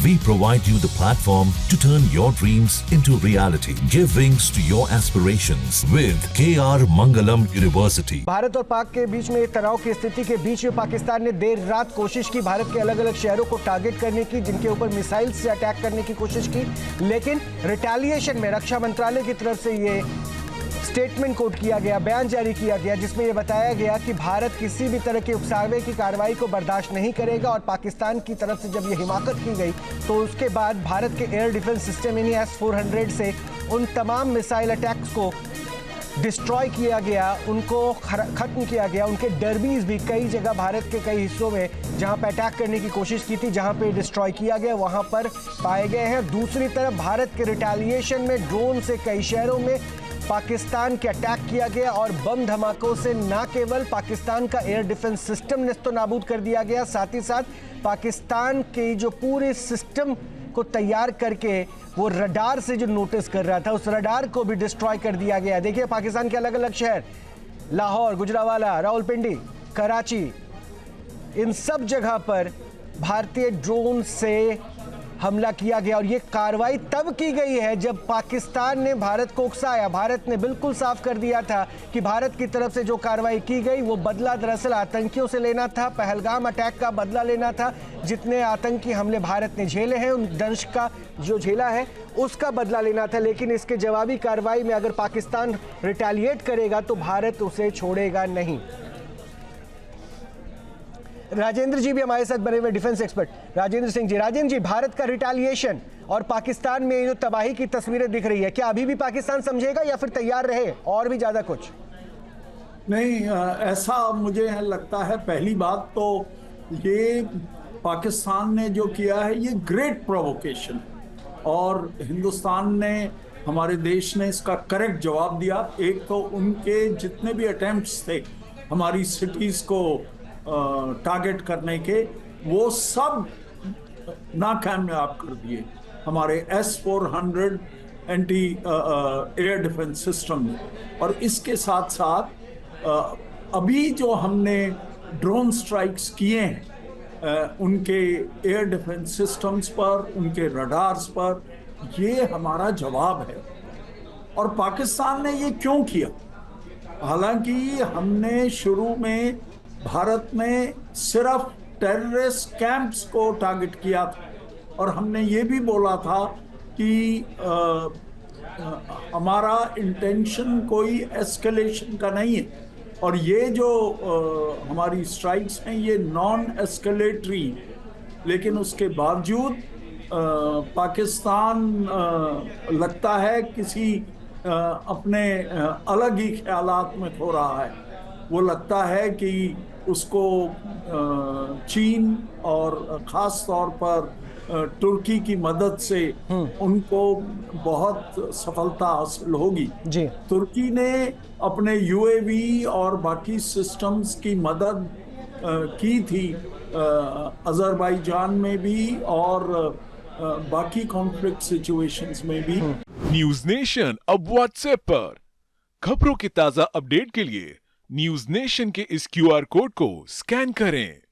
We provide you the platform to turn your dreams into reality. Give wings to your aspirations with KR Mangalam University. Bharat और पाक के बीच में तनाव की स्थिति के बीच में पाकिस्तान ने देर रात कोशिश की भारत के अलग अलग शहरों को टारगेट करने की, जिनके ऊपर मिसाइल से अटैक करने की कोशिश की, लेकिन रिटेलिएशन में रक्षा मंत्रालय की तरफ से ये स्टेटमेंट कोट किया गया, बयान जारी किया गया, जिसमें यह बताया गया कि भारत किसी भी तरह के उकसावे की कार्रवाई को बर्दाश्त नहीं करेगा। और पाकिस्तान की तरफ से जब यह हिमाकत की गई तो उसके बाद भारत के एयर डिफेंस सिस्टम यानी S-400 से उन तमाम मिसाइल अटैक्स को डिस्ट्रॉय किया गया, उनको खत्म किया गया। उनके डरबीज भी कई जगह भारत के कई हिस्सों में जहां पर अटैक करने की कोशिश की थी, जहां पे डिस्ट्रॉय किया गया, वहां पर पाए गए हैं। दूसरी तरफ भारत के रिटेलिएशन में ड्रोन से कई शहरों में पाकिस्तान के अटैक किया गया और बम धमाकों से न केवल पाकिस्तान का एयर डिफेंस सिस्टम नेस्तनाबूद कर दिया गया, साथ ही साथ पाकिस्तान के जो पूरे सिस्टम को तैयार करके वो रडार से जो नोटिस कर रहा था, उस रडार को भी डिस्ट्रॉय कर दिया गया। देखिए पाकिस्तान के अलग अलग शहर, लाहौर, गुजरांवाला, रावलपिंडी, कराची, इन सब जगह पर भारतीय ड्रोन से हमला किया गया। और ये कार्रवाई तब की गई है जब पाकिस्तान ने भारत को उकसाया। भारत ने बिल्कुल साफ कर दिया था कि भारत की तरफ से जो कार्रवाई की गई वो बदला दरअसल आतंकियों से लेना था, पहलगाम अटैक का बदला लेना था। जितने आतंकी हमले भारत ने झेले हैं, उन दंश का जो झेला है उसका बदला लेना था। लेकिन इसके जवाबी कार्रवाई में अगर पाकिस्तान रिटेलिएट करेगा तो भारत उसे छोड़ेगा नहीं। राजेंद्र जी भी हमारे साथ बने हुए डिफेंस एक्सपर्ट, राजेंद्र सिंह जी। राजेंद्र जी, भारत का रिटेलिएशन और पाकिस्तान में जो तबाही की तस्वीरें दिख रही है, क्या अभी भी पाकिस्तान समझेगा या फिर तैयार रहे और भी ज्यादा कुछ? नहीं, ऐसा मुझे लगता है। पहली बात तो ये पाकिस्तान ने जो किया है ये ग्रेट प्रोवोकेशन, और हिंदुस्तान ने, हमारे देश ने इसका करेक्ट जवाब दिया। एक तो उनके जितने भी अटेम्प्ट्स थे हमारी सिटीज़ को टारगेट करने के, वो सब नाकामयाब कर दिए हमारे S-400 anti air defence system ने। और इसके साथ साथ अभी जो हमने ड्रोन स्ट्राइक्स किए हैं उनके एयर डिफेंस सिस्टम्स पर, उनके रडार्स पर, ये हमारा जवाब है। और पाकिस्तान ने ये क्यों किया? हालांकि हमने शुरू में, भारत ने सिर्फ टेररिस्ट कैंप्स को टारगेट किया था, और हमने ये भी बोला था कि हमारा इंटेंशन कोई एस्केलेशन का नहीं है। और ये जो हमारी स्ट्राइक्स हैं ये नॉन एस्केलेटरी, लेकिन उसके बावजूद पाकिस्तान लगता है किसी अपने अलग ही ख्यालात में खो रहा है। वो लगता है कि उसको चीन और ख़ास तौर पर तुर्की की मदद से उनको बहुत सफलता हासिल होगी। जी, तुर्की ने अपने UAV और बाकी सिस्टम्स की मदद की थी अज़रबैजान में भी और बाकी कॉन्फ्लिक्ट सिचुएशंस में भी। न्यूज नेशन अब व्हाट्सएप पर खबरों के ताजा अपडेट के लिए न्यूज नेशन के इस QR कोड को स्कैन करें।